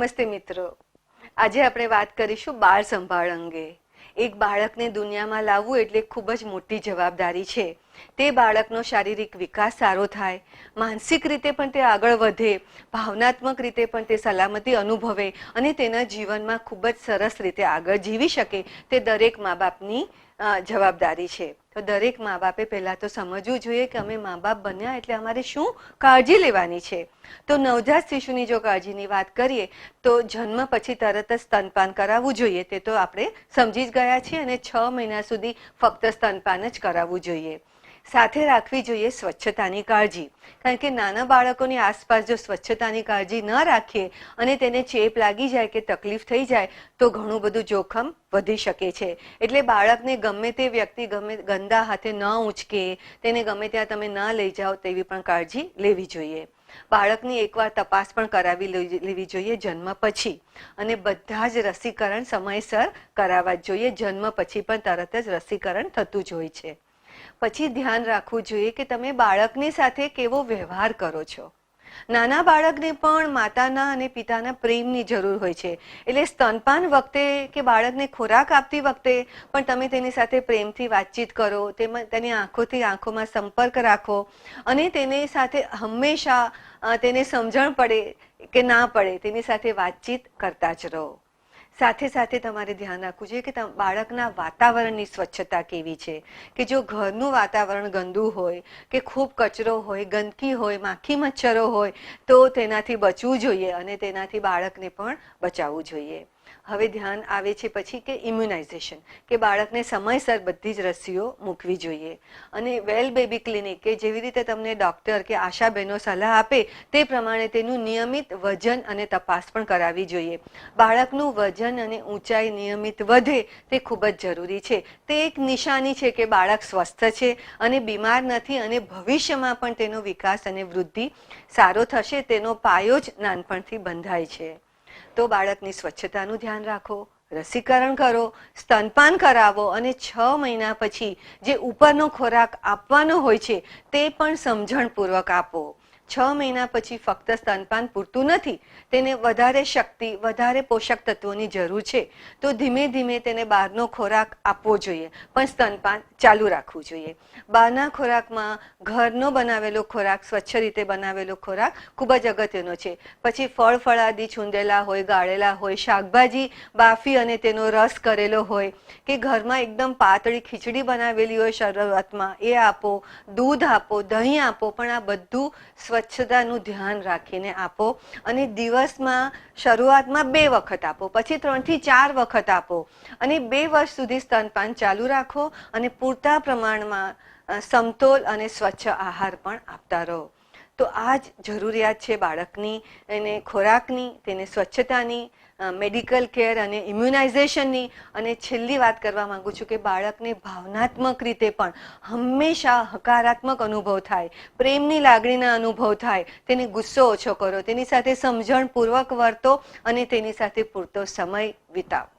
નમસ્તે મિત્રો, આજે આપણે વાત કરીશું બાળ સંભાળ અંગે. એક બાળકને દુનિયામાં લાવવું એટલે ખૂબ જ મોટી જવાબદારી છે. તે બાળકનો શારીરિક વિકાસ સારો થાય, માનસિક રીતે પણ તે આગળ વધે, ભાવનાત્મક રીતે પણ તે સલામતી અનુભવે અને તેના જીવનમાં ખૂબ જ સરસ રીતે આગળ જીવી શકે, તે દરેક મા બાપની જવાબદારી છે. તો દરેક મા બાપે પહેલાં તો સમજવું જોઈએ કે અમે મા બાપ બન્યા એટલે અમારે શું કાળજી લેવાની છે. તો નવજાત શિશુની જો કાળજીની વાત કરીએ તો જન્મ પછી તરત જ સ્તનપાન કરાવવું જોઈએ, તે તો આપણે સમજી જ ગયા છીએ, અને 6 મહિના સુધી ફક્ત સ્તનપાન જ કરાવવું જોઈએ. સાથે રાખવી જોઈએ સ્વચ્છતાની કાળજી, કારણ કે નાના બાળકોની આસપાસ જો સ્વચ્છતાની કાળજી ન રાખીએ અને તેને ચેપ લાગી જાય કે તકલીફ થઈ જાય તો ઘણું બધું જોખમ વધી શકે છે. એટલે બાળકને ગમે તે વ્યક્તિ ગંદા હાથે ન ઉંચકે, તેને ગમે ત્યાં તમે ન લઈ જાઓ તેવી પણ કાળજી લેવી જોઈએ. બાળકની એકવાર તપાસ પણ કરાવી લેવી જોઈએ જન્મ પછી, અને બધા જ રસીકરણ સમયસર કરાવવા જ જોઈએ. જન્મ પછી પણ તરત જ રસીકરણ થતું જ હોય છે. પછી ધ્યાન રાખવું જોઈએ કે તમે બાળકની સાથે કેવો વ્યવહાર કરો છો. નાના બાળકને પણ માતાના અને પિતાના પ્રેમની જરૂર હોય છે. એટલે સ્તનપાન વખતે કે બાળકને ખોરાક આપતી વખતે પણ તમે તેની સાથે પ્રેમથી વાતચીત કરો, તેની આંખોથી આંખોમાં સંપર્ક રાખો અને તેની સાથે હંમેશા તેને સમજણ પડે કે ના પડે તેની સાથે વાતચીત કરતા જ રહો. સાથે સાથે તમારે ધ્યાન રાખવું જોઈએ કે બાળકના વાતાવરણની સ્વચ્છતા કેવી છે. કે જો ઘરનું વાતાવરણ ગંદુ હોય કે ખૂબ કચરો હોય, ગંદકી હોય, માખી મચ્છરો હોય તો તેનાથી બચવું જોઈએ અને તેનાથી બાળકને પણ બચાવવું જોઈએ. હવે ધ્યાન આવે છે પછી કે ઇમ્યુનાઇઝેશન, કે બાળકને સમયસર બધી જ રસીઓ મૂકવી જોઈએ. અને વેલ બેબી ક્લિનિક કે જેવી રીતે તમને ડૉક્ટર કે આશા બહેનો સલાહ આપે તે પ્રમાણે તેનું નિયમિત વજન અને તપાસ પણ કરાવવી જોઈએ. બાળકનું વજન અને ઊંચાઈ નિયમિત વધે તે ખૂબ જ જરૂરી છે. તે એક નિશાની છે કે બાળક સ્વસ્થ છે અને બીમાર નથી, અને ભવિષ્યમાં પણ તેનો વિકાસ અને વૃદ્ધિ સારો થશે. તેનો પાયો જ નાનપણથી બંધાય છે. તો બાળકની સ્વચ્છતાનું ધ્યાન રાખો, રસીકરણ કરો, સ્તનપાન કરાવો અને 6 મહિના પછી જે ઉપરનો ખોરાક આપવાનો હોય છે તે પણ સમજણપૂર્વક આપો. 6 મહિના પછી ફક્ત સ્તનપાન પૂરતું નથી, તેને વધારે શક્તિ, વધારે પોષક તત્વોની જરૂર છે. તો ધીમે ધીમે તેને બહારનો ખોરાક આપવો જોઈએ, પણ સ્તનપાન ચાલુ રાખવું જોઈએ. બહારના ખોરાકમાં ઘરનો બનાવેલો ખોરાક, સ્વચ્છ રીતે બનાવેલો ખોરાક ખૂબ જ અગત્યનો છે. પછી ફળ ફળાદી છૂંદેલા હોય, ગાળેલા હોય, શાકભાજી બાફી અને તેનો રસ કરેલો હોય, કે ઘરમાં એકદમ પાતળી ખીચડી બનાવેલી હોય શરૂઆતમાં એ આપો, દૂધ આપો, દહીં આપો, પણ આ બધું સ્વચ્છતાનું ધ્યાન રાખીને આપો. અને દિવસમાં શરૂઆતમાં 2 વખત આપો, પછી 3 થી 4 વખત આપો, અને 2 વર્ષ સુધી સ્તનપાન ચાલુ રાખો અને પૂરતા પ્રમાણમાં સમતોલ અને સ્વચ્છ આહાર પણ આપતા રહો. તો આ જ જરૂરિયાત છે બાળકની, એને ખોરાકની, તેને સ્વચ્છતાની, મેડિકલ કેર અને ઇમ્યુનાઇઝેશનની. અને છેલ્લી વાત કરવા માગું છું કે બાળકને ભાવનાત્મક રીતે પણ હંમેશા હકારાત્મક અનુભવ થાય, પ્રેમની લાગણીના અનુભવ થાય. તેને ગુસ્સો ઓછો કરો, તેની સાથે સમજણપૂર્વક વર્તો અને તેની સાથે પૂરતો સમય વિતાવો.